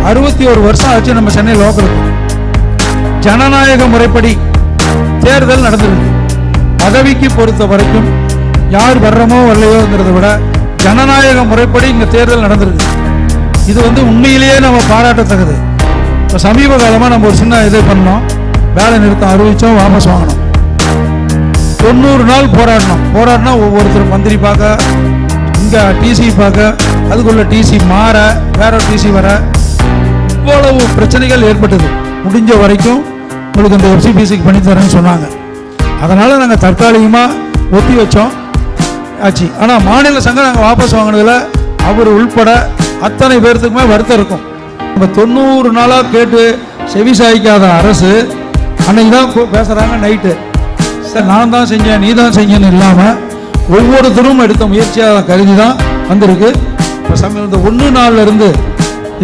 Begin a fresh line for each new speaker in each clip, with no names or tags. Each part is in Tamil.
61 வருஷம் ஆச்சு நம்ம சென்னை லோக்கலுக்கு. ஜனநாயக முறைப்படி தேர்தல் நடந்திருக்கு. பதவிக்கு பொறுத்த வரைக்கும் யார் வர்றமோ வரலையோங்கிறத விட ஜனநாயக முறைப்படி இங்கே தேர்தல் நடந்திருக்கு. இது உண்மையிலேயே நம்ம பாராட்டத்தக்கது. இப்போ சமீப காலமாக நம்ம ஒரு சின்ன இது பண்ணோம், வேலை நிறுத்தம் அறிவித்தோம், வாபஸ் வாங்கினோம். 90 நாள் போராடினா ஒவ்வொருத்தரும் மந்திரி பார்க்க, இங்கே டிசி பார்க்க, அதுக்குள்ள டிசி மாற, வேற டிசி வர, இவ்வளவு பிரச்சனைகள் ஏற்பட்டது. முடிஞ்ச வரைக்கும் உங்களுக்கு இந்த எஃப்சிபிசிக்கு பண்ணி தரேன்னு சொன்னாங்க. அதனால் நாங்கள் தற்காலிகமாக ஒத்தி வச்சோம் ஆச்சு. ஆனால் மாநில சங்கம் நாங்கள் வாபஸ் வாங்கினதில் அவர் உள்பட அத்தனை பேர்த்துக்குமே வருத்தம் இருக்கும். நம்ம 90 நாளாக கேட்டு செவி சாய்க்காத அரசு அன்னைக்கு தான் பேசுகிறாங்க நைட்டு. சார் நான் தான் செஞ்சேன், நீ தான் செஞ்சேன்னு இல்லாமல் ஒவ்வொருத்தரும் எடுத்த முயற்சியாக கருதி தான் வந்திருக்கு. இப்போ சமீபத்தில் 1 நாளில் இருந்து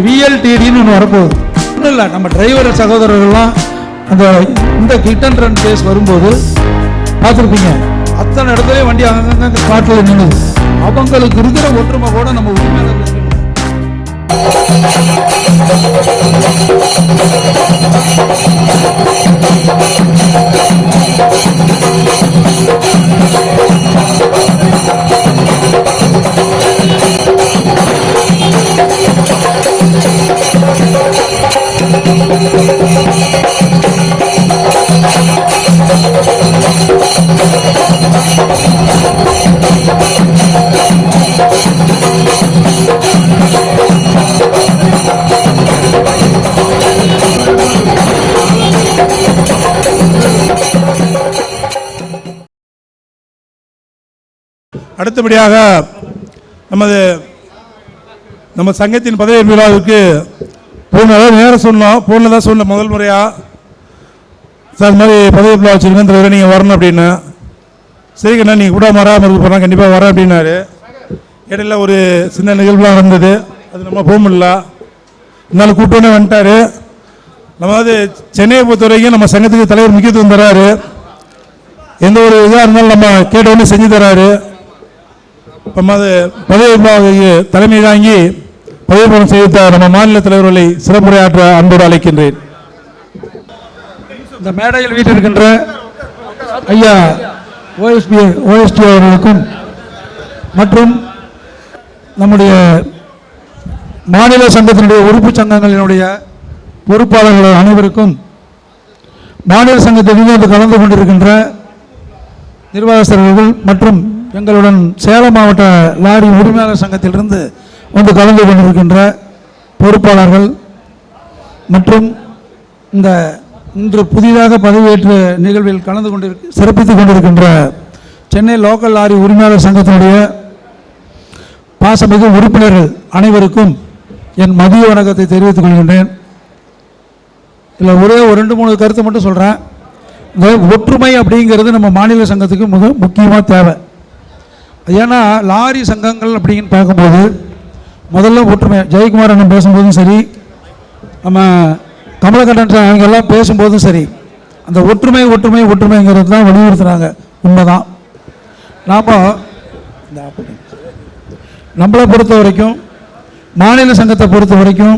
விஎல்டிடின்னு ஒன்று வரப்போகுது. ஒன்றும் இல்லை, நம்ம டிரைவர் சகோதரர்கள்லாம் இந்த ஹிட் அண்ட் ரன் கேஸ் வரும்போது பார்த்துருப்பீங்க, அத்தனை இடத்துலையும் வண்டி அங்கங்கே காட்டில் நின்றுது. அவங்களுக்கு இருக்கிற ஒற்றுமை கூட நம்ம உரிமையாளர் இருக்கு.
அடுத்தபடியாக நம்ம சங்கத்தின் பதவி விழாவுக்கு நேரம் சொன்னோம், ஃபோனில் தான் சொன்னேன் முதல் முறையாக. சார் இது மாதிரி பதவி விழா வச்சுருக்கேன் தலைவர், நீங்கள் வரணும் அப்படின்னு. சரிங்கண்ணா நீங்கள் கூட வராமல் இருக்க போகிறேன், கண்டிப்பாக வரேன் அப்படின்னாரு. இடையில ஒரு சின்ன நிகழ்வுலாம் நடந்தது, அது நம்ம போக முடியல. இதனால் கூப்பிட்டோன்னே வந்துட்டார். நம்ம சென்னையை பொறுத்த வரைக்கும் நம்ம சங்கத்துக்கு தலைவர் முக்கியத்துவம் தராரு. எந்த ஒரு இதாக இருந்தாலும் நம்ம கேட்டவுடனே செஞ்சு தராரு. பதவி விழாவுக்கு தலைமை தாங்கி பதவி பிரமாணம் செய்த நம்ம மாநில தலைவர்களை சிறப்புரையாற்ற அன்போடு அழைக்கின்றேன்.
இந்த மேடையில் வீட்டிருக்கின்ற ஐயா ஓஎஸ்டி அவர்களுக்கும் மற்றும் நம்முடைய மாநில சங்கத்தினுடைய உறுப்பு சங்கங்களினுடைய பொறுப்பாளர்கள் அனைவருக்கும், மாநில சங்கத்தில் கலந்து கொண்டிருக்கின்ற நிர்வாகஸ்தர்கள் மற்றும் எங்களுடன் சேலம் மாவட்ட லாரி உரிமையாளர் சங்கத்திலிருந்து கலந்து கொண்டிருக்கின்ற பொறுப்பாளர்கள் மற்றும் இன்று புதிதாக பதவியேற்ற நிகழ்வில் சிறப்பித்துக் கொண்டிருக்கின்ற சென்னை லோக்கல் லாரி உரிமையாளர் சங்கத்தினுடைய பாசமிகு உறுப்பினர்கள் அனைவருக்கும் என் மதிய வணக்கத்தை தெரிவித்துக் கொள்கின்றேன். இதில் ஒரே 2-3 கருத்தை மட்டும் சொல்கிறேன். இந்த ஒற்றுமை அப்படிங்கிறது நம்ம மாநில சங்கத்துக்கு மிக முக்கியமாக தேவை. ஏன்னா லாரி சங்கங்கள் அப்படின்னு பார்க்கும்போது முதல்ல ஒற்றுமை, ஜெயக்குமார் அண்ணன் பேசும்போதும் சரி, நம்ம கமலக்கண்ணன் அவங்கெல்லாம் பேசும்போதும் சரி, அந்த ஒற்றுமைங்கிறது தான் வலியுறுத்துகிறாங்க. உண்மைதான். நம்மளை பொறுத்த வரைக்கும், மாநில சங்கத்தை பொறுத்த வரைக்கும்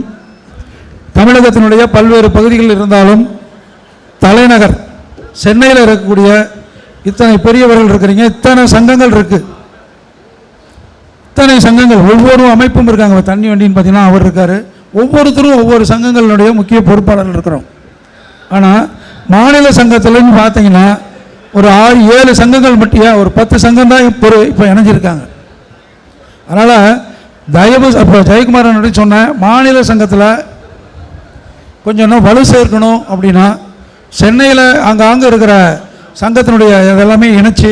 தமிழகத்தினுடைய பல்வேறு பகுதிகள் இருந்தாலும் தலைநகர் சென்னையில் இருக்கக்கூடிய இத்தனை பெரியவர்கள் இருக்கிறீங்க, இத்தனை சங்கங்கள் இருக்குது, இத்தனை சங்கங்கள், ஒவ்வொரு அமைப்பும் இருக்காங்க. தண்ணி வண்டின்னு பார்த்தீங்கன்னா அவர் இருக்கார். ஒவ்வொருத்தரும் ஒவ்வொரு சங்கங்களுடைய முக்கிய பொறுப்பாளர்கள் இருக்கிறோம். ஆனால் மாநில சங்கத்தில்னு பார்த்தீங்கன்னா ஒரு 6-7 சங்கங்கள் மட்டும், ஒரு 10 சங்கம் தான் இப்போ இணைஞ்சிருக்காங்க. அதனால் தயவு அப்போ ஜெயக்குமார் சொன்ன மாநில சங்கத்தில் கொஞ்சம் இன்னும் வலு சேர்க்கணும் அப்படின்னா சென்னையில் அங்கே இருக்கிற சங்கத்தினுடைய இதெல்லாமே இணைச்சி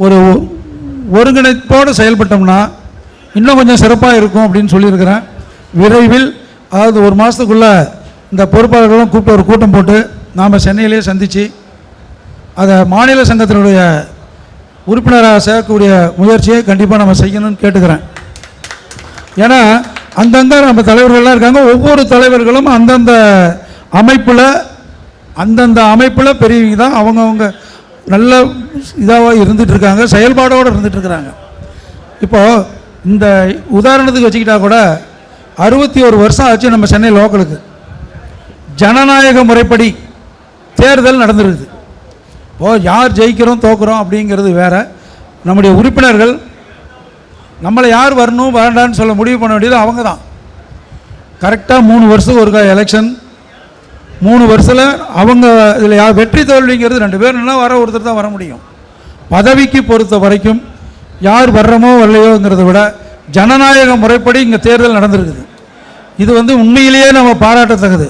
ஒரு ஒருங்கிணைப்போடு செயல்பட்டோம்னா இன்னும் கொஞ்சம் சிறப்பாக இருக்கும் அப்படின்னு சொல்லியிருக்கிறேன். விரைவில், அதாவது 1 மாதத்துக்குள்ளே இந்த பொறுப்பாளர்களும் கூப்பிட்டு ஒரு கூட்டம் போட்டு நாம் சென்னையிலே சந்தித்து அதை மாநில சங்கத்தினுடைய உறுப்பினராக சேர்க்கக்கூடிய முயற்சியை கண்டிப்பாக நம்ம செய்யணும்னு கேட்டுக்கிறேன். ஏன்னா அங்கங்கே நம்ம தலைவர்கள்லாம் இருக்காங்க. ஒவ்வொரு தலைவர்களும் அந்தந்த அமைப்பில் பெரியவங்க தான். அவங்கவுங்க நல்ல இதாக இருந்துகிட்ருக்காங்க, செயல்பாடோடு இருந்துகிட்ருக்குறாங்க. இப்போது இந்த உதாரணத்துக்கு வச்சுக்கிட்டா கூட 61 வருஷம் ஆச்சு நம்ம சென்னை லோக்கலுக்கு. ஜனநாயக முறைப்படி தேர்தல் நடந்துருக்குது. யார் ஜெயிக்கிறோம் தோக்குறோம் அப்படிங்கிறது வேற. நம்முடைய உறுப்பினர்கள் நம்மளை யார் வரணும் வேண்டான்னு சொல்ல முடிவு பண்ண வேண்டியது அவங்க தான். கரெக்டாக 3 வருஷத்துக்கு ஒரு எலெக்ஷன். 3 வருஷத்தில் அவங்க இதில் யார் வெற்றி தோல்விங்கிறது 2 பேர் நல்லா வர ஒருத்தர் தான் வர முடியும். பதவிக்கு பொறுத்த வரைக்கும் யார் வர்றமோ வரலையோங்கிறத விட ஜனநாயக முறைப்படி இங்கே தேர்தல் நடந்திருக்குது. இது உண்மையிலேயே நம்ம பாராட்டத்தக்கது.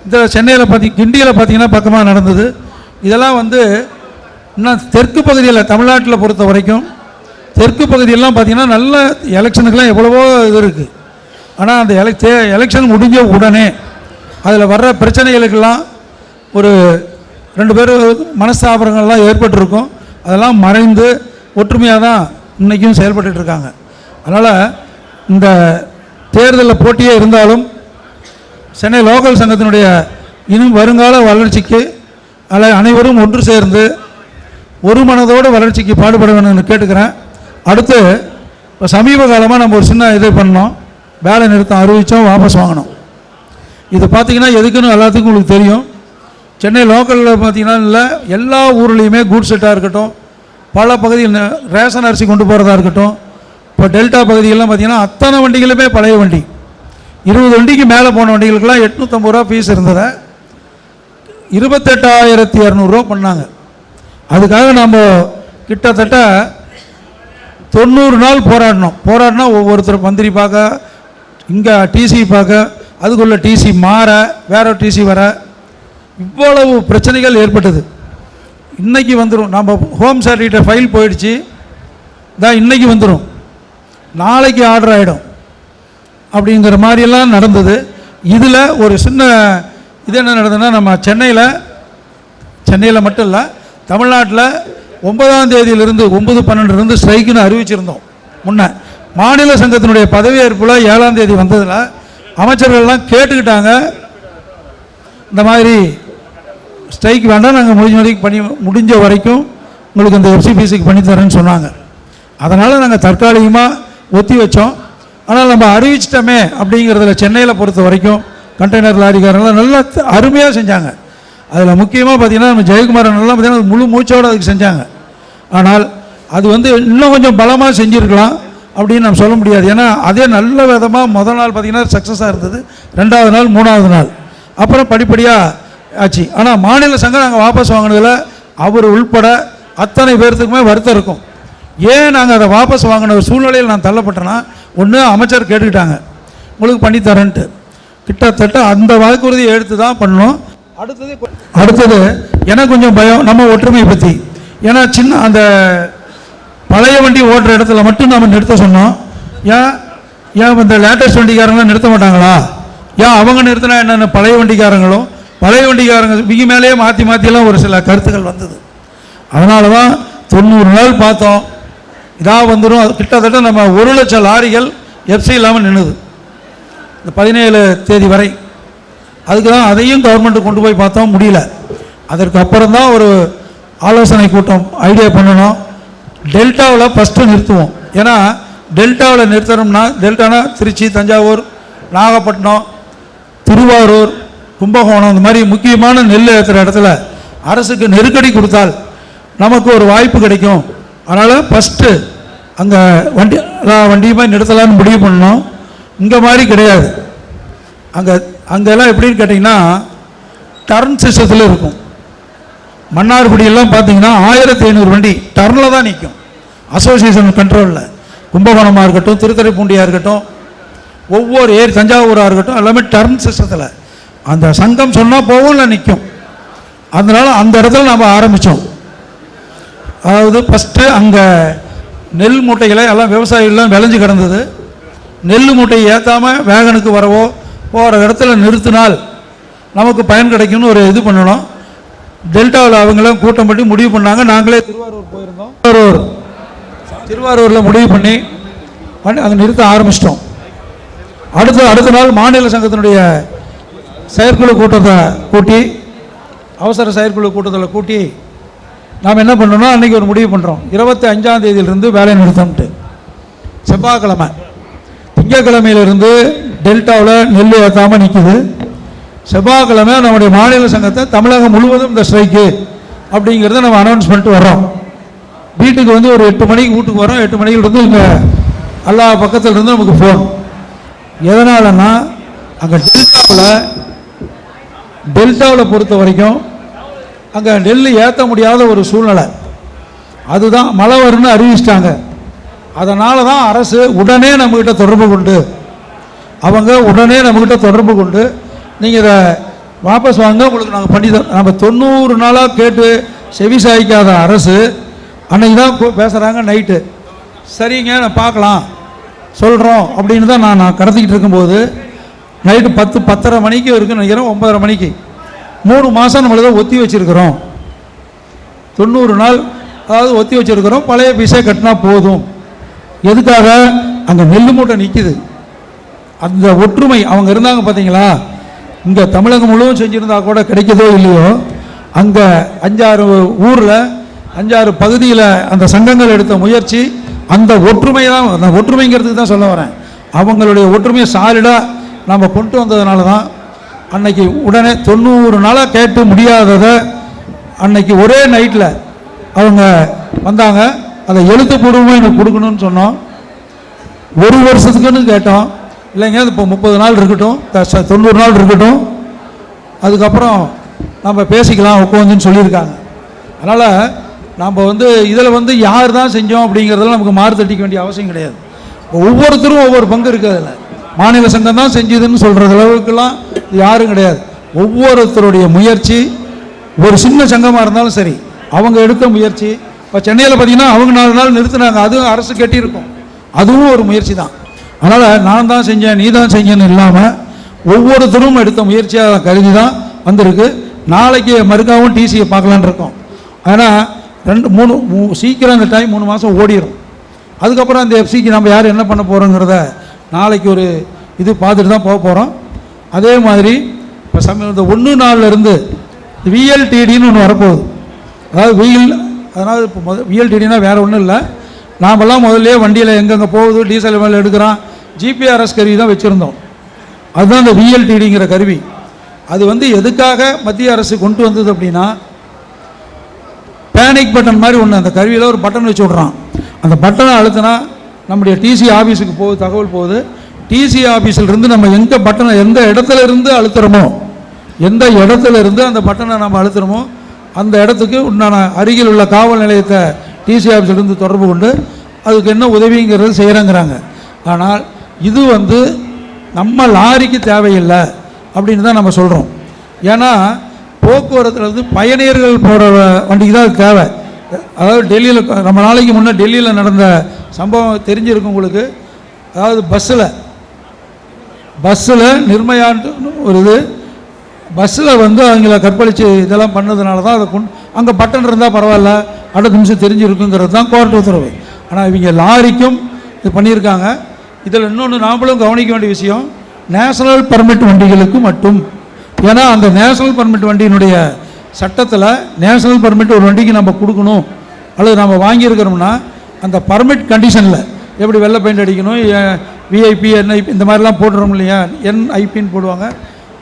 இந்த சென்னையில் கிண்டியில் பார்த்தீங்கன்னா பக்கமாக நடந்தது. இதெல்லாம் இன்னும் தெற்கு பகுதியில் தமிழ்நாட்டில் பொறுத்த வரைக்கும் தெற்கு பகுதியெல்லாம் பார்த்திங்கன்னா நல்ல எலெக்ஷனுக்கெல்லாம் எவ்வளவோ இது இருக்குது. ஆனால் அந்த எலெக்ஷன் முடிஞ்ச உடனே அதில் வர்ற பிரச்சனைகளுக்கெல்லாம் ஒரு 2 பேர் மனஸ்தாபங்கள்லாம் ஏற்பட்டிருக்கும். அதெல்லாம் மறைந்து ஒற்றுமையாக தான் இன்றைக்கும் செயல்பட்டு இருக்காங்க. அதனால் இந்த தேர்தலில் போட்டியே இருந்தாலும் சென்னை லோக்கல் சங்கத்தினுடைய இன்னும் வருங்கால வளர்ச்சிக்கு அனைவரும் ஒன்று சேர்ந்து ஒரு மனதோடு வளர்ச்சிக்கு பாடுபட வேணும்னு கேட்டுக்கிறேன். அடுத்து இப்போ சமீப காலமாக நம்ம ஒரு சின்ன இது பண்ணோம், வேலை நிறுத்தம் அறிவித்தோம், வாபஸ் வாங்கினோம். இது பார்த்திங்கன்னா எதுக்குன்னு எல்லாத்துக்கும் உங்களுக்கு தெரியும். சென்னை லோக்கலில் பார்த்திங்கன்னா இல்லை எல்லா ஊர்லேயுமே கூட் செட்டாக இருக்கட்டும், பல பகுதியில் ரேஷன் அரிசி கொண்டு போகிறதா இருக்கட்டும், இப்போ டெல்டா பகுதிகளெலாம் பார்த்திங்கன்னா அத்தனை வண்டிகளுமே பழைய வண்டி. 20 வண்டிக்கு மேலே போன வண்டிகளுக்கெல்லாம் 850 ரூபா ஃபீஸ் இருந்ததை 28,200 பண்ணாங்க. அதுக்காக நம்ம கிட்டத்தட்ட 90 நாள் போராடினா ஒவ்வொருத்தர் மந்திரி பார்க்க, இங்கே டிசி பார்க்க, அதுக்குள்ள டிசி மாற, வேற டிசி வர, இவ்வளவு பிரச்சனைகள் ஏற்பட்டது. இன்றைக்கி வந்துடும். நம்ம ஹோம் சார்கிட்ட ஃபைல் போயிடுச்சு தான், இன்றைக்கி வந்துடும், நாளைக்கு ஆர்டர் ஆகிடும் அப்படிங்கிற மாதிரியெல்லாம் நடந்தது. இதில் ஒரு சின்ன இது என்ன நடந்ததுன்னா, நம்ம சென்னையில் மட்டும் இல்லை தமிழ்நாட்டில் 9ஆம் தேதியிலிருந்து 9/12 ஸ்ட்ரைக்குன்னு அறிவிச்சிருந்தோம். முன்ன மாநில சங்கத்தினுடைய பதவியேற்பில் 7ஆம் தேதி வந்ததில் அமைச்சர்கள்லாம் கேட்டுக்கிட்டாங்க, இந்த மாதிரி ஸ்ட்ரைக் வேண்டாம், நாங்கள் முடிஞ்ச வரைக்கும் உங்களுக்கு இந்த எஃப்சிபிசிக்கு பண்ணித்தரேன்னு சொன்னாங்க. அதனால் நாங்கள் தற்காலிகமாக ஒத்தி வச்சோம். ஆனால் நம்ம அறிவிச்சிட்டோமே அப்படிங்கிறதுல சென்னையில் பொறுத்த வரைக்கும் கண்டெய்னர் லாரிக்காரங்களாம் நல்லா அருமையாக செஞ்சாங்க. அதில் முக்கியமாக பார்த்திங்கன்னா நம்ம ஜெயக்குமாரன் நல்லா பார்த்திங்கன்னா முழு மூச்சோடு அதுக்கு செஞ்சாங்க. ஆனால் அது இன்னும் கொஞ்சம் பலமாக செஞ்சுருக்கலாம் அப்படின்னு நம்ம சொல்ல முடியாது. ஏன்னா அதே நல்ல விதமாக முதல் நாள் பார்த்திங்கன்னா சக்ஸஸாக இருந்தது, 2வது நாள் 3வது நாள் அப்புறம் படிப்படியாக ஆச்சு. ஆனால் மாநில சங்கம் நாங்கள் வாபஸ் வாங்கினதில் அவர் உள்பட அத்தனை பேர்த்துக்குமே வருத்தம் இருக்கும். ஏன் நாங்கள் அதை வாபஸ் வாங்கின சூழ்நிலையில் நான் தள்ளப்பட்டேன்னா, ஒன்று அமைச்சர் கேட்டுக்கிட்டாங்க உங்களுக்கு பண்ணித்தரேன்ட்டு, கிட்டத்தட்ட அந்த வாக்குறுதியை எடுத்து தான் பண்ணோம். அடுத்தது எனக்கு கொஞ்சம் பயம் நம்ம ஒற்றுமையை பற்றி. ஏன்னா சின்ன அந்த பழைய வண்டி ஓட்டுற இடத்துல மட்டும் நம்ம நிறுத்த சொன்னோம். ஏன் இந்த லேட்டஸ்ட் வண்டிக்காரங்களாம் நிறுத்த மாட்டாங்களா? ஏன் அவங்க நிறுத்தினா என்னென்ன பழைய வண்டிக்காரங்க மிக மேலேயே மாற்றிலாம் ஒரு சில கருத்துக்கள் வந்தது. அதனால தான் 90 நாள் பார்த்தோம், இதாக வந்துடும். கிட்டத்தட்ட நம்ம 1 லட்சம் லாரிகள் எஃப்சி இல்லாமல் நின்றுது இந்த 17 தேதி வரை. அதுக்கு தான் அதையும் கவர்மெண்ட்டு கொண்டு போய் பார்த்தோம், முடியல. அதற்கு அப்புறம் தான் ஒரு ஆலோசனை கூட்டம் ஐடியா பண்ணணும். டெல்டாவில் ஃபஸ்ட்டு நிறுத்துவோம். ஏன்னா டெல்டாவில் நிறுத்தணும்னா, டெல்டானா திருச்சி, தஞ்சாவூர், நாகப்பட்டினம், திருவாரூர், கும்பகோணம், இந்த மாதிரி முக்கியமான நெல் ஏற்றுற இடத்துல அரசுக்கு நெருக்கடி கொடுத்தால் நமக்கு ஒரு வாய்ப்பு கிடைக்கும். அதனால் ஃபஸ்ட்டு அங்கே வண்டியுமே நிறுத்தலான்னு முடிவு பண்ணோம். இங்கே மாதிரி கிடையாது. அங்கெல்லாம் எப்படின்னு கேட்டிங்கன்னா டர்ன் சிஸ்டத்தில் இருக்கும். மன்னார்குடியெல்லாம் பார்த்தீங்கன்னா 1500 வண்டி டர்னில் தான் நிற்கும், அசோசியேஷன் கண்ட்ரோலில். கும்பகோணமாக இருக்கட்டும், திருத்துறைப்பூண்டியாக இருக்கட்டும், ஒவ்வொரு தஞ்சாவூராக இருக்கட்டும், எல்லாமே டர்ன் சிஸ்டத்தில். அந்த சங்கம் சொன்னால் போகும்ல நிற்கும். அதனால் அந்த இடத்துல நம்ம ஆரம்பித்தோம். அதாவது ஃபஸ்ட்டு அங்கே நெல் மூட்டைகளை எல்லாம் விவசாயிகள்லாம் விளைஞ்சு கிடந்தது. நெல் மூட்டையை ஏற்றாமல் வேகனுக்கு வரவோ போகிற இடத்துல நிறுத்தினால் நமக்கு பயன் கிடைக்கும்னு ஒரு இது பண்ணணும். டெல்டாவில் அவங்களாம் கூட்டம் பண்ணி முடிவு பண்ணாங்க. நாங்களே திருவாரூர் போயிருந்தோம். திருவாரூரில் முடிவு பண்ணி அங்கே நிறுத்த ஆரம்பிச்சிட்டோம். அடுத்த நாள் மாநில சங்கத்தினுடைய செயற்குழு கூட்டத்தை கூட்டி, அவசர செயற்குழு கூட்டத்தில் கூட்டி நாம் என்ன பண்ணோம்னா, அன்றைக்கி ஒரு முடிவு பண்ணுறோம். 25ஆம் தேதியிலிருந்து வேலை நிறுத்தம்ட்டு. செவ்வாய்க்கிழமை, திங்கக்கிழமையிலிருந்து டெல்டாவில் நெல் ஏற்றாமல் நிற்குது. செவ்வாய்க்கிழமை நம்முடைய மாநில சங்கத்தை தமிழகம் முழுவதும் இந்த ஸ்ட்ரைக்கு அப்படிங்கிறத நம்ம அனௌன்ஸ் பண்ணிட்டு வர்றோம். வீட்டுக்கு வந்து ஒரு 8 மணிக்கு வீட்டுக்கு வரோம். 8 மணிக்கிலிருந்து இங்கே எல்லா பக்கத்தில் இருந்து நமக்கு ஃபோன். எதனாலன்னா அங்கே டெல்டாவில் பொறுத்த வரைக்கும் அங்கே நெல் ஏற்ற முடியாத ஒரு சூழ்நிலை. அதுதான் மழை வரும்னு அறிவிச்சிட்டாங்க. அதனால தான் அரசு உடனே நம்மக்கிட்ட தொடர்பு கொண்டு நீங்கள் இதை வாபஸ் வாங்க, உங்களுக்கு நாங்கள் பண்ணி தரோம். நம்ம 90 நாளாக கேட்டு செவி சாய்க்காத அரசு அன்னைக்கு தான் பேசுகிறாங்க நைட்டு. சரிங்க நான் பார்க்கலாம் சொல்கிறோம் அப்படின்னு தான் நான் கடத்திக்கிட்டு இருக்கும்போது நைட்டு 10-10:30 மணிக்கு இருக்குன்னு நினைக்கிறேன். 9:30 மணிக்கு 3 மாதம் நம்மளை ஒத்தி வச்சுருக்கிறோம். 90 நாள் அதாவது ஒத்தி வச்சுருக்கிறோம். பழைய பீஸே கட்டினா போதும். எதுக்காக? அங்கே நெல் மூட்டை நிற்கிது. அந்த ஒற்றுமை அவங்க இருந்தாங்க பார்த்தீங்களா. இங்கே தமிழகம் முழுவதும் செஞ்சுருந்தா கூட கிடைக்கதோ இல்லையோ, அங்கே 5-6 ஊரில் 5-6 பகுதியில் அந்த சங்கங்கள் எடுத்த முயற்சி, அந்த ஒற்றுமை தான். அந்த ஒற்றுமைங்கிறதுக்கு தான் சொல்ல வரேன். அவங்களுடைய ஒற்றுமையை சாலிடாக நம்ம கொண்டு வந்ததுனால தான் அன்னைக்கு உடனே 90 நாளாக கேட்டு முடியாததை அன்னைக்கு ஒரே நைட்டில் அவங்க வந்தாங்க. அதை எழுத்துப்பூர்வமாக எனக்கு கொடுக்கணும்னு சொன்னோம். 1 வருஷத்துக்குன்னு கேட்டோம். இல்லைங்க இப்போ 30 நாள் இருக்கட்டும், 90 நாள் இருக்கட்டும், அதுக்கப்புறம் நம்ம பேசிக்கலாம் உட்காந்துன்னு சொல்லியிருக்காங்க. அதனால் நம்ம வந்து இதில் வந்து யார் தான் செஞ்சோம் அப்படிங்கிறதெல்லாம் நமக்கு மாறு தட்டிக்க வேண்டிய அவசியம் கிடையாது. ஒவ்வொருத்தரும் ஒவ்வொரு பங்கு இருக்குது. அதில் மாநில சங்கம் தான் செஞ்சதுன்னு சொல்கிற அளவுக்குலாம் யாரும் கிடையாது. ஒவ்வொருத்தருடைய முயற்சி, ஒரு சின்ன சங்கமாக இருந்தாலும் சரி, அவங்க எடுத்த முயற்சி. இப்போ சென்னையில் பார்த்தீங்கன்னா அவங்க 4 நாள் நிறுத்தினாங்க. அதுவும் அரசு கட்டியிருக்கும். அதுவும் ஒரு முயற்சி தான். அதனால் நான் தான் செஞ்சேன் நீ தான் செஞ்சேன்னு இல்லாமல் ஒவ்வொருத்தரும் எடுத்த முயற்சியாக கருதி தான் வந்திருக்கு. நாளைக்கு மறுக்காவும் டிசியை பார்க்கலான்னு இருக்கோம். ஆனால் 2-3 சீக்கிரம் அந்த டைம் 3 மாதம் ஓடிடும். அதுக்கப்புறம் அந்த எஃப்சிக்கு நம்ம யார் என்ன பண்ண போகிறோங்கிறத நாளைக்கு ஒரு இது பார்த்துட்டு தான் போக போகிறோம். அதே மாதிரி இப்போ இந்த 1-4 விஎல்டிடின்னு ஒன்று வரப்போகுது. அதாவது இப்போ விஎல்டிடினா வேறு ஒன்றும் இல்லை. நாமெல்லாம் முதல்ல வண்டியில் எங்கெங்கே போகுது டீசல் மேலே எடுக்கிறான், ஜிபிஆர்எஸ் கருவி தான் வச்சுருந்தோம். அதுதான் இந்த விஎல்டிடிங்கிற கருவி. அது வந்து எதுக்காக மத்திய அரசு கொண்டு வந்தது அப்படின்னா, பேனிக் பட்டன் மாதிரி ஒன்று அந்த கருவியில் ஒரு பட்டன் வச்சு விட்றான். அந்த பட்டனை அழுத்தினா நம்முடைய டிசி ஆஃபீஸுக்கு போகுது, தகவல் போகுது. டிசி ஆஃபீஸிலிருந்து நம்ம எங்கே பட்டனை எந்த இடத்துல இருந்து அழுத்துறோமோ, எந்த இடத்துல இருந்து அந்த பட்டனை நம்ம அழுத்துறோமோ அந்த இடத்துக்கு உண்டான அருகில் உள்ள காவல் நிலையத்தை டிசி ஆஃபீஸிலிருந்து தொடர்பு கொண்டு அதுக்கு என்ன உதவிங்கிறது செய்கிறேங்கிறாங்க. ஆனால் இது வந்து நம்ம லாரிக்கு தேவையில்லை அப்படின்னு தான் நம்ம சொல்கிறோம். ஏன்னா போக்குவரத்தில் வந்து பயணியர்கள் போகிற வண்டிக்கு தான் அது தேவை. அதாவது டெல்லியில் நம்ம நாளைக்கு முன்னே டெல்லியில் நடந்த சம்பவம் தெரிஞ்சிருக்கும் உங்களுக்கு. அதாவது பஸ்ஸில் நிர்மயான்ட்டு ஒரு இது பஸ்ஸில் வந்து அவங்கள கற்பழித்து இதெல்லாம் பண்ணதுனால தான் அதை அங்கே பட்டன் இருந்தால் பரவாயில்ல, அடுத்த நிமிஷம் தெரிஞ்சிருக்குங்கிறது தான் கோர்ட் உத்தரவு. ஆனால் இவங்க லாரிக்கும் இது பண்ணியிருக்காங்க. இதில் இன்னொன்று நாமளும் கவனிக்க வேண்டிய விஷயம், நேஷனல் பர்மிட் வண்டிகளுக்கு மட்டும். ஏன்னா அந்த நேஷனல் பர்மிட் வண்டியினுடைய சட்டத்தில் நேஷனல் பர்மிட் ஒரு வண்டிக்கு நம்ம கொடுக்கணும் அல்லது நம்ம வாங்கியிருக்கிறோம்னா அந்த பர்மிட் கண்டிஷனில் எப்படி வெள்ளை பெயிண்ட் அடிக்கணும், விஐபி என்ஐபி இந்த மாதிரிலாம் போடுறோம் இல்லையா, என்ஐபின்னு போடுவாங்க.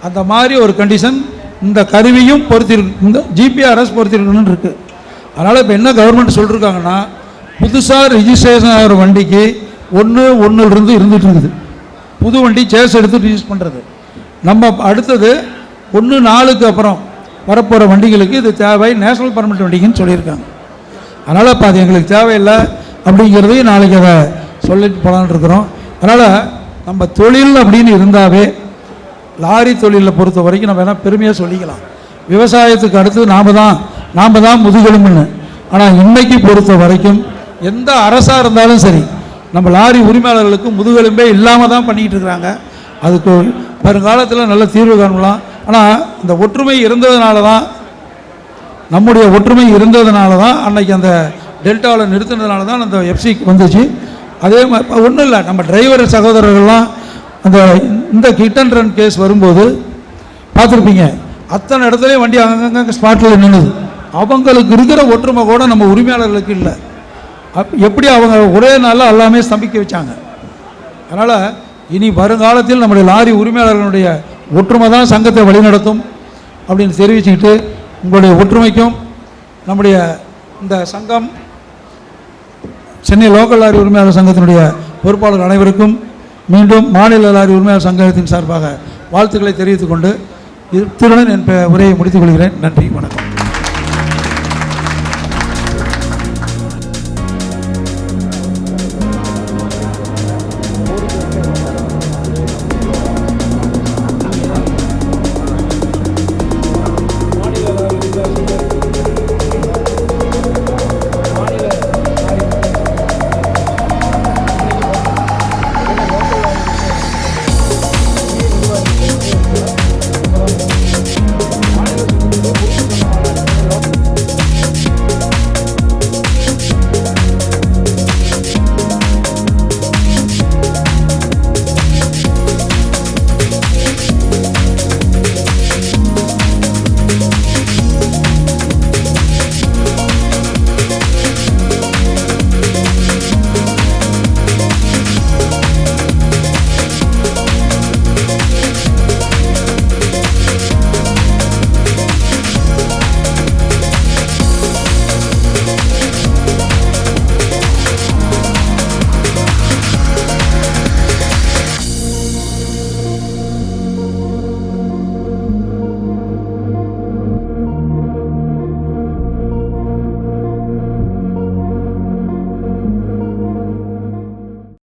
அந்த மாதிரி ஒரு கண்டிஷன் இந்த கருவியும் பொறுத்திருக்கு, இந்த ஜிபிஆர்எஸ் பொறுத்திருக்கணும்னு இருக்குது. அதனால் இப்போ என்ன கவர்மெண்ட் சொல்லியிருக்காங்கன்னா, புதுசாக ரிஜிஸ்ட்ரேஷன் ஆகிற வண்டிக்கு 1-1 இருந்துகிட்டு இருக்குது. புது வண்டி சேஸ் எடுத்து யூஸ் பண்ணுறது. நம்ம அடுத்தது 1-4 அப்புறம் வரப்போகிற வண்டிகளுக்கு இது தேவை, நேஷனல் பர்மிட் வண்டிக்குன்னு சொல்லியிருக்காங்க. அதனால் இப்போ அது எங்களுக்கு தேவையில்லை அப்படிங்கிறதையும் நாளைக்கு அதை சொல்லிட்டு போகலான்னு இருக்கிறோம். அதனால் நம்ம தொழில் அப்படின்னு இருந்தாவே லாரி தொழிலில் பொறுத்த வரைக்கும் நம்ம என்ன பெருமையாக சொல்லிக்கலாம். விவசாயத்துக்கு அடுத்து நாம் தான் முதுகெலும்புன்னு. ஆனால் இன்னைக்கு பொறுத்த வரைக்கும் எந்த அரசாக இருந்தாலும் சரி, நம்ம லாரி உரிமையாளர்களுக்கு முதுகெலும்பே இல்லாமல் தான் பண்ணிக்கிட்டு இருக்கிறாங்க. அதுக்கு வருங்காலத்தில் நல்ல தீர்வு காணலாம். ஆனால் இந்த ஒற்றுமை இருந்ததுனால தான், நம்முடைய ஒற்றுமை இருந்ததுனால தான் அன்னைக்கு அந்த டெல்டாவில் நிறுத்தினதுனால தான் அந்த எஃப்சிக்கு வந்துச்சு. அதே மாதிரி ஒன்றும் இல்லை, நம்ம டிரைவர் சகோதரர்கள்லாம் அந்த இந்த ஹிட் அண்ட் ரன் கேஸ் வரும்போது பார்த்துருப்பீங்க, அத்தனை இடத்துலையும் வண்டி அங்கங்கே ஸ்பாட்டில் நின்றுது. அவங்களுக்கு இருக்கிற ஒற்றுமை கூட நம்ம உரிமையாளர்களுக்கு இல்லை. எப்படி அவங்க ஒரே நாளில் எல்லாமே ஸ்தம்பிக்க வச்சாங்க. அதனால் இனி வருங்காலத்தில் நம்முடைய லாரி உரிமையாளர்களுடைய ஒற்றுமை தான் சங்கத்தை வழிநடத்தும் அப்படின்னு தெரிவிச்சுக்கிட்டு, உங்களுடைய ஒற்றுமைக்கும் நம்முடைய இந்த சங்கம் சென்னை லோக்கல் லாரி உரிமையாளர் சங்கத்தினுடைய பொறுப்பாளர் அனைவருக்கும் மீண்டும் மாநில லாரி உரிமையாளர் சங்கத்தின் சார்பாக வாழ்த்துக்களை தெரிவித்துக் கொண்டு இத்துடன் என் உரையை முடித்துக் கொள்கிறேன். நன்றி, வணக்கம்.